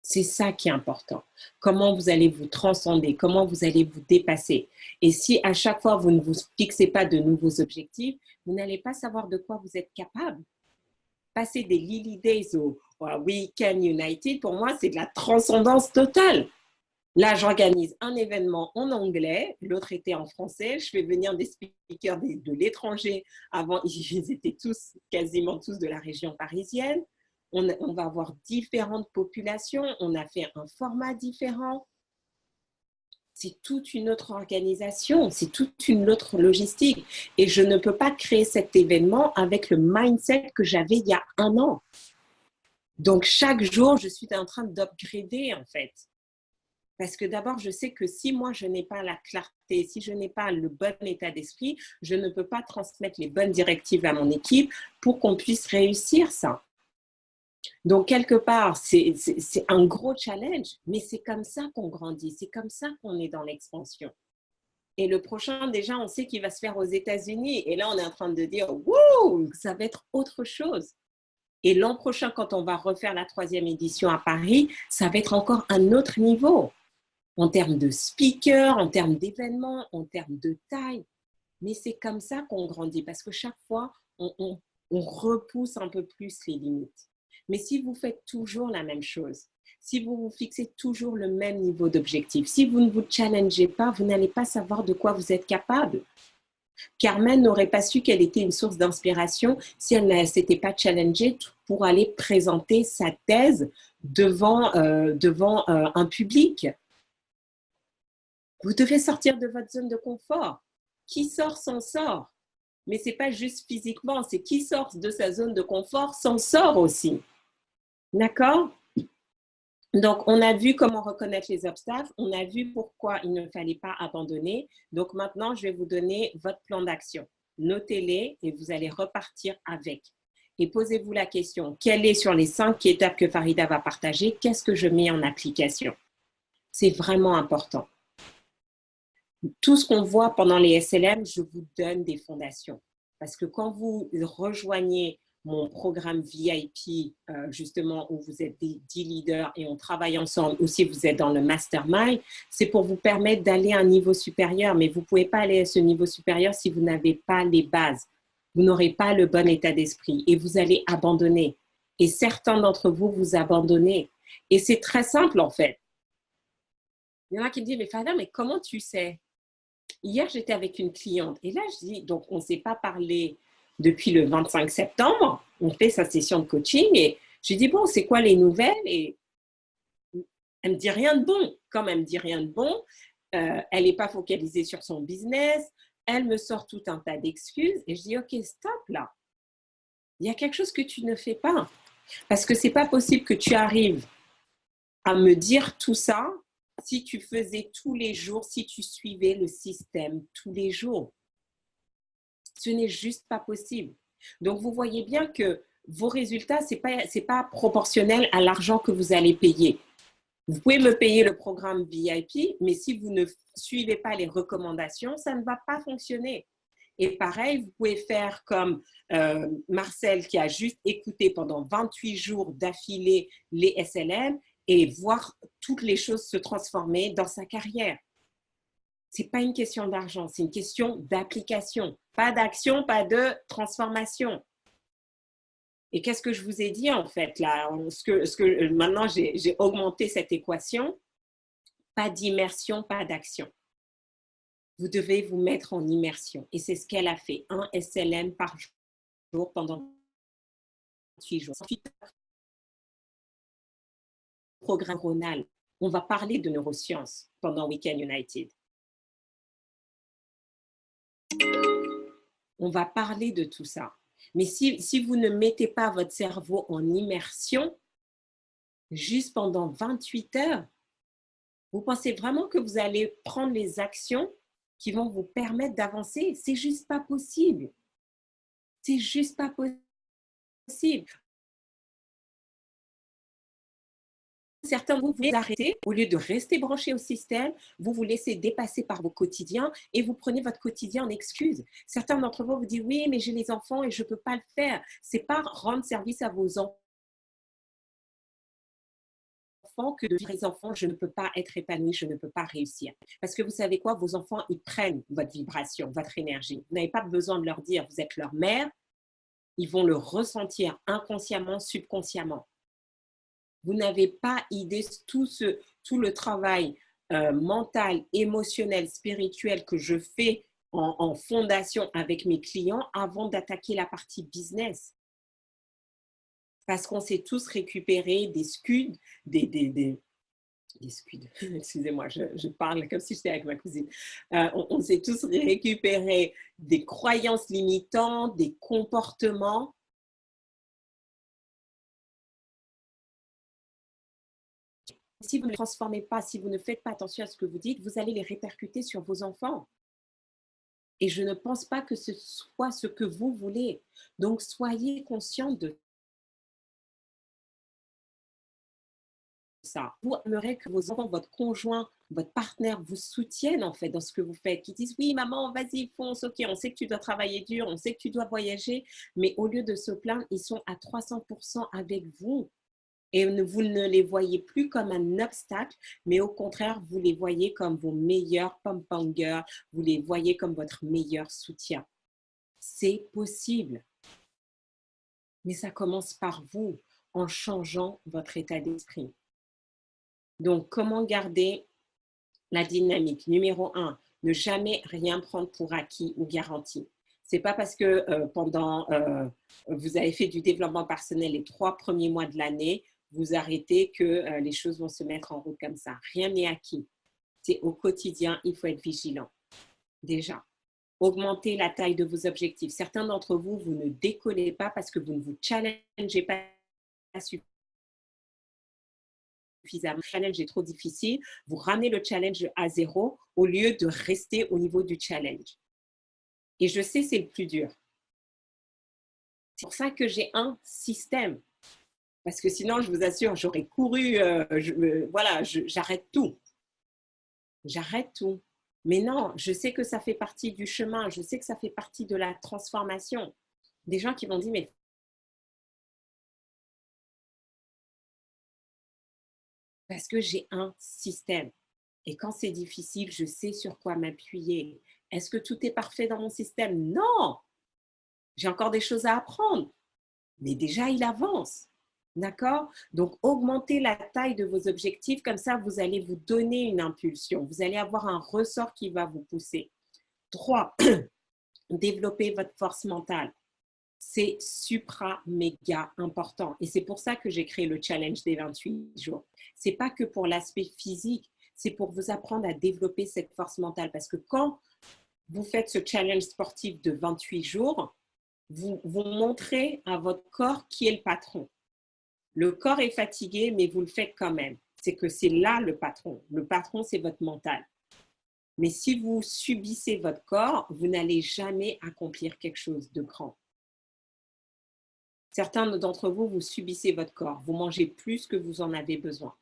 C'est ça qui est important. Comment vous allez vous transcender, comment vous allez vous dépasser. Et si à chaque fois, vous ne vous fixez pas de nouveaux objectifs, vous n'allez pas savoir de quoi vous êtes capable. Passer des Lily Days au Weekend United, pour moi, c'est de la transcendance totale. Là, j'organise un événement en anglais, l'autre était en français. Je fais venir des speakers de l'étranger. Avant, ils étaient quasiment tous de la région parisienne. On va avoir différentes populations. On a fait un format différent. C'est toute une autre organisation, c'est toute une autre logistique. Et je ne peux pas créer cet événement avec le mindset que j'avais il y a 1 an. Donc, chaque jour, je suis en train d'upgrader, en fait. Parce que d'abord, je sais que si moi, je n'ai pas la clarté, si je n'ai pas le bon état d'esprit, je ne peux pas transmettre les bonnes directives à mon équipe pour qu'on puisse réussir ça. Donc, quelque part, c'est un gros challenge, mais c'est comme ça qu'on grandit, c'est comme ça qu'on est dans l'expansion. Et le prochain, déjà, on sait qu'il va se faire aux États-Unis. Et là, on est en train de dire, wouh, ça va être autre chose. Et l'an prochain, quand on va refaire la 3e édition à Paris, ça va être encore un autre niveau. En termes de speakers, en termes d'événements, en termes de taille. Mais c'est comme ça qu'on grandit, parce que chaque fois, on repousse un peu plus les limites. Mais si vous faites toujours la même chose, si vous vous fixez toujours le même niveau d'objectif, si vous ne vous challengez pas, vous n'allez pas savoir de quoi vous êtes capable. Carmen n'aurait pas su qu'elle était une source d'inspiration si elle ne s'était pas challengée pour aller présenter sa thèse devant un public. Vous devez sortir de votre zone de confort. Qui sort s'en sort. Mais ce n'est pas juste physiquement, c'est qui sort de sa zone de confort s'en sort aussi. D'accord? Donc, on a vu comment reconnaître les obstacles. On a vu pourquoi il ne fallait pas abandonner. Donc, maintenant, je vais vous donner votre plan d'action. Notez-les et vous allez repartir avec. Et posez-vous la question, quelle est sur les 5 étapes que Farida va partager, qu'est-ce que je mets en application? C'est vraiment important. Tout ce qu'on voit pendant les SLM, je vous donne des fondations. Parce que quand vous rejoignez mon programme VIP, justement, où vous êtes des 10 leaders et on travaille ensemble, ou si vous êtes dans le mastermind, c'est pour vous permettre d'aller à un niveau supérieur. Mais vous ne pouvez pas aller à ce niveau supérieur si vous n'avez pas les bases. Vous n'aurez pas le bon état d'esprit et vous allez abandonner. Et certains d'entre vous, vous abandonnez. Et c'est très simple, en fait. Il y en a qui me disent, mais Fada, mais comment tu sais? Hier, j'étais avec une cliente et là, je dis, donc on ne s'est pas parlé depuis le 25 septembre, on fait sa session de coaching et je dis, bon, c'est quoi les nouvelles? Et elle me dit rien de bon. Comme elle me dit rien de bon, elle n'est pas focalisée sur son business, elle me sort tout un tas d'excuses et je dis, ok, stop là. Il y a quelque chose que tu ne fais pas. Parce que ce n'est pas possible que tu arrives à me dire tout ça si tu faisais tous les jours, si tu suivais le système tous les jours. Ce n'est juste pas possible. Donc, vous voyez bien que vos résultats, ce n'est pas proportionnel à l'argent que vous allez payer. Vous pouvez me payer le programme VIP, mais si vous ne suivez pas les recommandations, ça ne va pas fonctionner. Et pareil, vous pouvez faire comme Marcel qui a juste écouté pendant 28 jours d'affilée les SLM et voir toutes les choses se transformer dans sa carrière. Ce n'est pas une question d'argent, c'est une question d'application. Pas d'action, pas de transformation. Et qu'est-ce que je vous ai dit en fait là? Maintenant, j'ai augmenté cette équation. Pas d'immersion, pas d'action. Vous devez vous mettre en immersion. Et c'est ce qu'elle a fait. 1 SLM par jour pendant 8 jours. Programme neuronal. On va parler de neurosciences pendant Weekend United. On va parler de tout ça. Mais si vous ne mettez pas votre cerveau en immersion, juste pendant 28 heures, vous pensez vraiment que vous allez prendre les actions qui vont vous permettre d'avancer? C'est juste pas possible. C'est juste pas possible. Certains vous vous arrêtez, au lieu de rester branché au système, vous vous laissez dépasser par vos quotidiens et vous prenez votre quotidien en excuse. Certains d'entre vous vous disent oui, mais j'ai les enfants et je ne peux pas le faire. C'est pas rendre service à vos enfants que de dire les enfants, je ne peux pas être épanoui, je ne peux pas réussir. Parce que vous savez quoi, vos enfants, ils prennent votre vibration, votre énergie. Vous n'avez pas besoin de leur dire, vous êtes leur mère, ils vont le ressentir inconsciemment, subconsciemment. Vous n'avez pas idée tout le travail mental, émotionnel, spirituel que je fais en fondation avec mes clients avant d'attaquer la partie business. Parce qu'on s'est tous récupéré des scuds, des scuds, excusez-moi, je parle comme si j'étais avec ma cousine. On s'est tous récupéré des croyances limitantes, des comportements. Si vous ne les transformez pas, si vous ne faites pas attention à ce que vous dites, vous allez les répercuter sur vos enfants. Et je ne pense pas que ce soit ce que vous voulez. Donc, soyez conscient de ça. Vous aimeriez que vos enfants, votre conjoint, votre partenaire vous soutiennent en fait dans ce que vous faites, qui disent oui maman, vas-y, fonce, ok, on sait que tu dois travailler dur, on sait que tu dois voyager, mais au lieu de se plaindre, ils sont à 300% avec vous. Et vous ne les voyez plus comme un obstacle, mais au contraire, vous les voyez comme vos meilleurs pom-pom girls, vous les voyez comme votre meilleur soutien. C'est possible. Mais ça commence par vous, en changeant votre état d'esprit. Donc, comment garder la dynamique? Numéro 1, ne jamais rien prendre pour acquis ou garanti. C'est pas parce que vous avez fait du développement personnel les 3 premiers mois de l'année, vous arrêtez que les choses vont se mettre en route comme ça. Rien n'est acquis. C'est au quotidien, il faut être vigilant. Déjà, augmentez la taille de vos objectifs. Certains d'entre vous, vous ne décollez pas parce que vous ne vous challengez pas suffisamment. Le challenge est trop difficile. Vous ramenez le challenge à 0 au lieu de rester au niveau du challenge. Et je sais, c'est le plus dur. C'est pour ça que j'ai un système. Parce que sinon, je vous assure, j'aurais couru, j'arrête tout. J'arrête tout. Mais non, je sais que ça fait partie du chemin. Je sais que ça fait partie de la transformation. Des gens qui vont dire, mais parce que j'ai un système. Et quand c'est difficile, je sais sur quoi m'appuyer. Est-ce que tout est parfait dans mon système? Non! J'ai encore des choses à apprendre. Mais déjà, il avance. D'accord? Donc, augmentez la taille de vos objectifs. Comme ça, vous allez vous donner une impulsion. Vous allez avoir un ressort qui va vous pousser. 3, développez votre force mentale. C'est méga important. Et c'est pour ça que j'ai créé le challenge des 28 jours. Ce n'est pas que pour l'aspect physique, c'est pour vous apprendre à développer cette force mentale. Parce que quand vous faites ce challenge sportif de 28 jours, vous montrez à votre corps qui est le patron. Le corps est fatigué, mais vous le faites quand même. C'est que c'est là le patron. Le patron, c'est votre mental. Mais si vous subissez votre corps, vous n'allez jamais accomplir quelque chose de grand. Certains d'entre vous, vous subissez votre corps. Vous mangez plus que vous en avez besoin.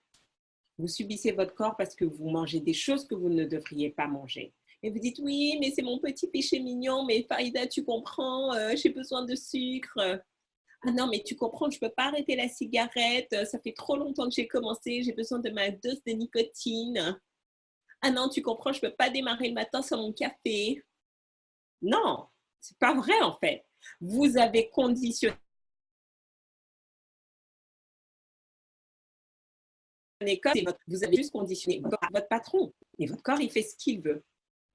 Vous subissez votre corps parce que vous mangez des choses que vous ne devriez pas manger. Et vous dites, oui, mais c'est mon petit péché mignon, mais Farida, tu comprends, j'ai besoin de sucre. Ah non, mais tu comprends, je ne peux pas arrêter la cigarette, ça fait trop longtemps que j'ai commencé, j'ai besoin de ma dose de nicotine. Ah non, tu comprends, je ne peux pas démarrer le matin sans mon café. Non, ce n'est pas vrai en fait. Vous avez conditionné comme vous avez juste conditionné votre patron. Et votre corps, il fait ce qu'il veut.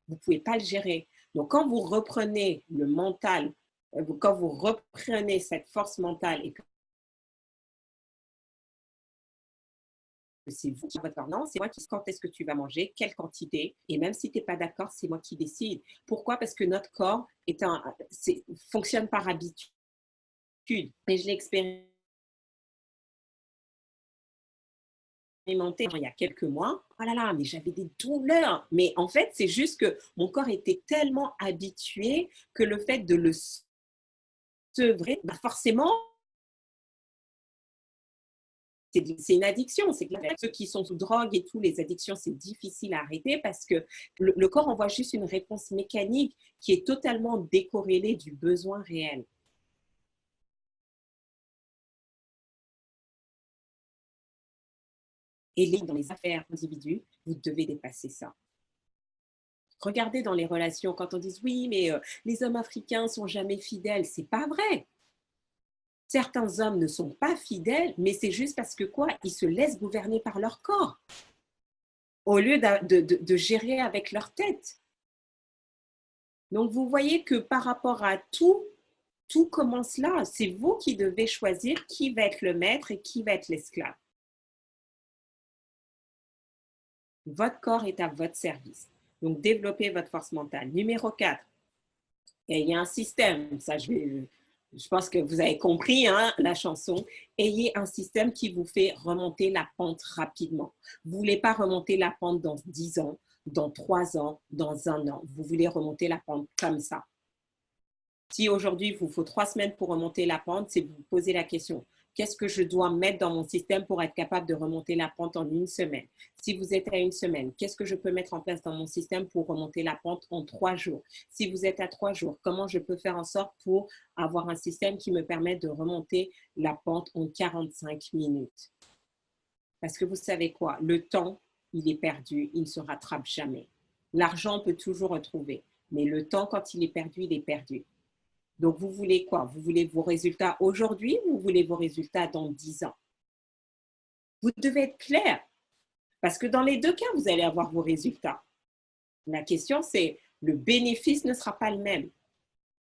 Vous ne pouvez pas le gérer. Donc, quand vous reprenez le mental, quand vous reprenez cette force mentale et que c'est vous qui votre corps, non, c'est moi qui quand est-ce que tu vas manger, quelle quantité, et même si tu n'es pas d'accord, c'est moi qui décide. Pourquoi? Parce que notre corps fonctionne par habitude. Et je l'ai expérimenté expérimenté il y a quelques mois. Oh là là, mais j'avais des douleurs. Mais en fait, c'est juste que mon corps était tellement habitué que le fait de le sevrer, bah forcément, c'est une addiction. C'est que ceux qui sont sous drogue et tout, les addictions, c'est difficile à arrêter parce que le corps envoie juste une réponse mécanique qui est totalement décorrélée du besoin réel. Et dans les affaires individuelles, vous devez dépasser ça. Regardez dans les relations, quand on dit oui, mais les hommes africains sont jamais fidèles, c'est pas vrai. Certains hommes ne sont pas fidèles, mais c'est juste parce que quoi? Ils se laissent gouverner par leur corps au lieu de gérer avec leur tête. Donc, vous voyez que par rapport à tout, tout commence là. C'est vous qui devez choisir qui va être le maître et qui va être l'esclave. Votre corps est à votre service. Donc, développez votre force mentale. Numéro 4, ayez un système. Ça, je pense que vous avez compris hein, la chanson. Ayez un système qui vous fait remonter la pente rapidement. Vous ne voulez pas remonter la pente dans 10 ans, dans 3 ans, dans 1 an. Vous voulez remonter la pente comme ça. Si aujourd'hui, il vous faut 3 semaines pour remonter la pente, c'est vous poser la question. Qu'est-ce que je dois mettre dans mon système pour être capable de remonter la pente en 1 semaine? Si vous êtes à 1 semaine, qu'est-ce que je peux mettre en place dans mon système pour remonter la pente en 3 jours? Si vous êtes à 3 jours, comment je peux faire en sorte pour avoir un système qui me permet de remonter la pente en 45 minutes? Parce que vous savez quoi? Le temps, il est perdu, il ne se rattrape jamais. L'argent, on peut toujours retrouver, mais le temps, quand il est perdu, il est perdu. Donc, vous voulez quoi? Vous voulez vos résultats aujourd'hui ou vous voulez vos résultats dans 10 ans? Vous devez être clair parce que dans les 2 cas, vous allez avoir vos résultats. La question, c'est le bénéfice ne sera pas le même.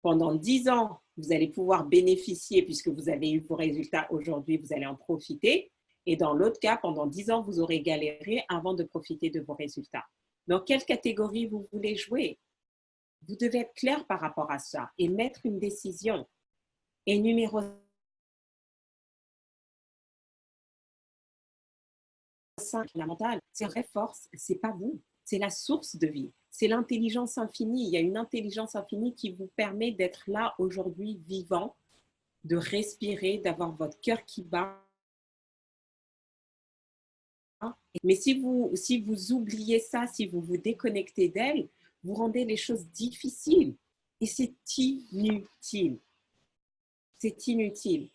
Pendant 10 ans, vous allez pouvoir bénéficier puisque vous avez eu vos résultats aujourd'hui, vous allez en profiter. Et dans l'autre cas, pendant 10 ans, vous aurez galéré avant de profiter de vos résultats. Dans quelle catégorie vous voulez jouer? Vous devez être clair par rapport à ça et mettre une décision. Et numéro 5, fondamental, c'est la vraie force, c'est pas vous, c'est la source de vie, c'est l'intelligence infinie. Il y a une intelligence infinie qui vous permet d'être là aujourd'hui vivant, de respirer, d'avoir votre cœur qui bat. Mais si vous oubliez ça, si vous vous déconnectez d'elle, vous rendez les choses difficiles et c'est inutile. C'est inutile.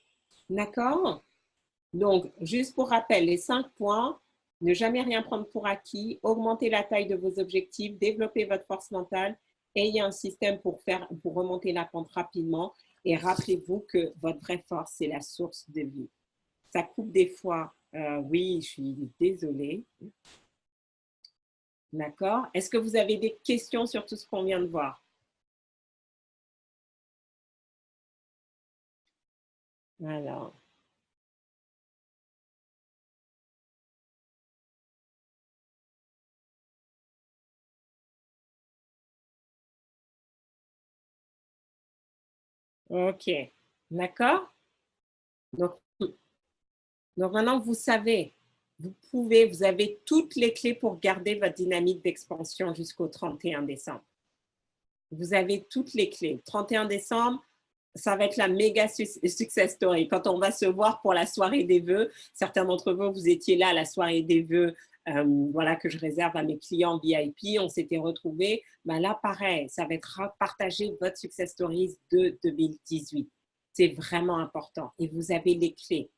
D'accord? Donc, juste pour rappel, les 5 points, ne jamais rien prendre pour acquis, augmenter la taille de vos objectifs, développer votre force mentale, ayez un système pour remonter la pente rapidement et rappelez-vous que votre vraie force, c'est la source de vie. Ça coupe des fois. Oui, je suis désolée. D'accord? Est-ce que vous avez des questions sur tout ce qu'on vient de voir? Alors. OK. D'accord? Donc, maintenant, vous savez, vous avez toutes les clés pour garder votre dynamique d'expansion jusqu'au 31 décembre. Vous avez toutes les clés. 31 décembre, ça va être la méga success story. Quand on va se voir pour la soirée des vœux, certains d'entre vous, vous étiez là à la soirée des vœux voilà, que je réserve à mes clients VIP. On s'était retrouvés. Ben là, pareil, ça va être partager votre success stories de 2018. C'est vraiment important. Et vous avez les clés.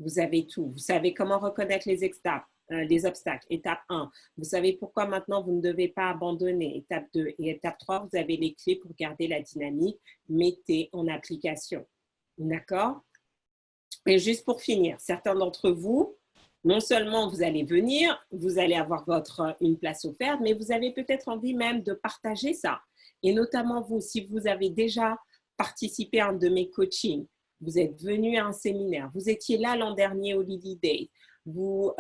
Vous avez tout. Vous savez comment reconnaître les obstacles. Étape 1. Vous savez pourquoi maintenant vous ne devez pas abandonner. Étape 2. Et étape 3, vous avez les clés pour garder la dynamique. Mettez en application. D'accord? Et juste pour finir, certains d'entre vous, non seulement vous allez venir, vous allez avoir une place offerte, mais vous avez peut-être envie même de partager ça. Et notamment vous, si vous avez déjà participé à un de mes coachings, vous êtes venu à un séminaire, vous étiez là l'an dernier au Lily Day, vous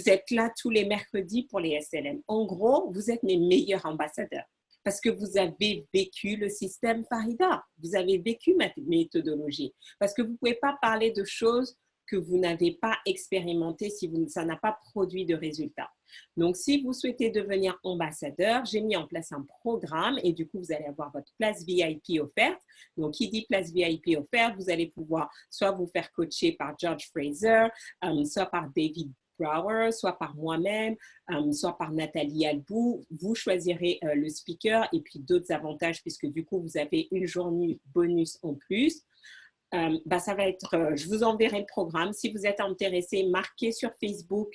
êtes là tous les mercredis pour les SLM. En gros, vous êtes mes meilleurs ambassadeurs parce que vous avez vécu le système Farida, vous avez vécu ma méthodologie, parce que vous ne pouvez pas parler de choses que vous n'avez pas expérimenté, si ça n'a pas produit de résultats. Donc, si vous souhaitez devenir ambassadeur, j'ai mis en place un programme et du coup, vous allez avoir votre place VIP offerte. Donc, qui dit place VIP offerte, vous allez pouvoir soit vous faire coacher par George Fraser, soit par David Brower, soit par moi-même, soit par Nathalie Albou. Vous choisirez le speaker et puis d'autres avantages puisque du coup, vous avez une journée bonus en plus. Ça va être, je vous enverrai le programme. Si vous êtes intéressé, marquez sur Facebook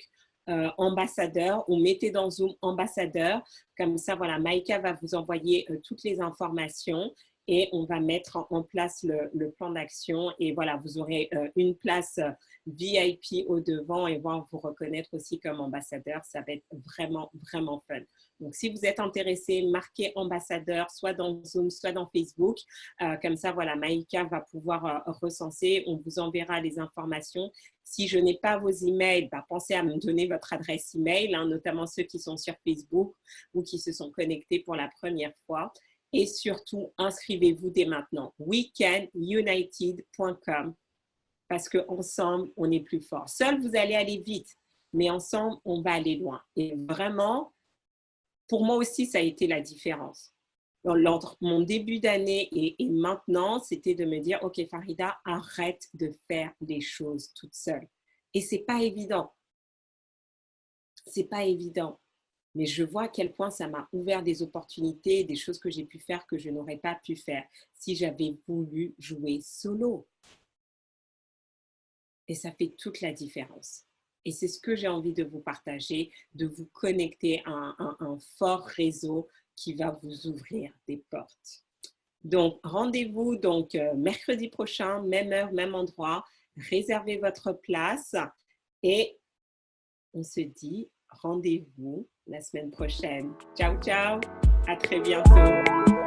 ambassadeur ou mettez dans Zoom ambassadeur. Comme ça, voilà, Maïka va vous envoyer toutes les informations et on va mettre en place le plan d'action. Et voilà, vous aurez une place VIP au devant et voir vous reconnaître aussi comme ambassadeur. Ça va être vraiment, vraiment fun. Donc, si vous êtes intéressé, marquez ambassadeur, soit dans Zoom, soit dans Facebook. Comme ça, voilà, Maïka va pouvoir recenser. On vous enverra les informations. Si je n'ai pas vos emails, pensez à me donner votre adresse email, notamment ceux qui sont sur Facebook ou qui se sont connectés pour la première fois. Et surtout, inscrivez-vous dès maintenant. weekendunited.com parce qu'ensemble, on est plus fort. Seul, vous allez aller vite, mais ensemble, on va aller loin. Et vraiment, pour moi aussi, ça a été la différence. Entre mon début d'année et maintenant, c'était de me dire, OK, Farida, arrête de faire les choses toute seule. Et ce n'est pas évident. Ce n'est pas évident. Mais je vois à quel point ça m'a ouvert des opportunités, des choses que j'ai pu faire que je n'aurais pas pu faire si j'avais voulu jouer solo. Et ça fait toute la différence. Et c'est ce que j'ai envie de vous partager, de vous connecter à un fort réseau qui va vous ouvrir des portes. Donc, rendez-vous mercredi prochain, même heure, même endroit. Réservez votre place et on se dit rendez-vous la semaine prochaine. Ciao, ciao. À très bientôt.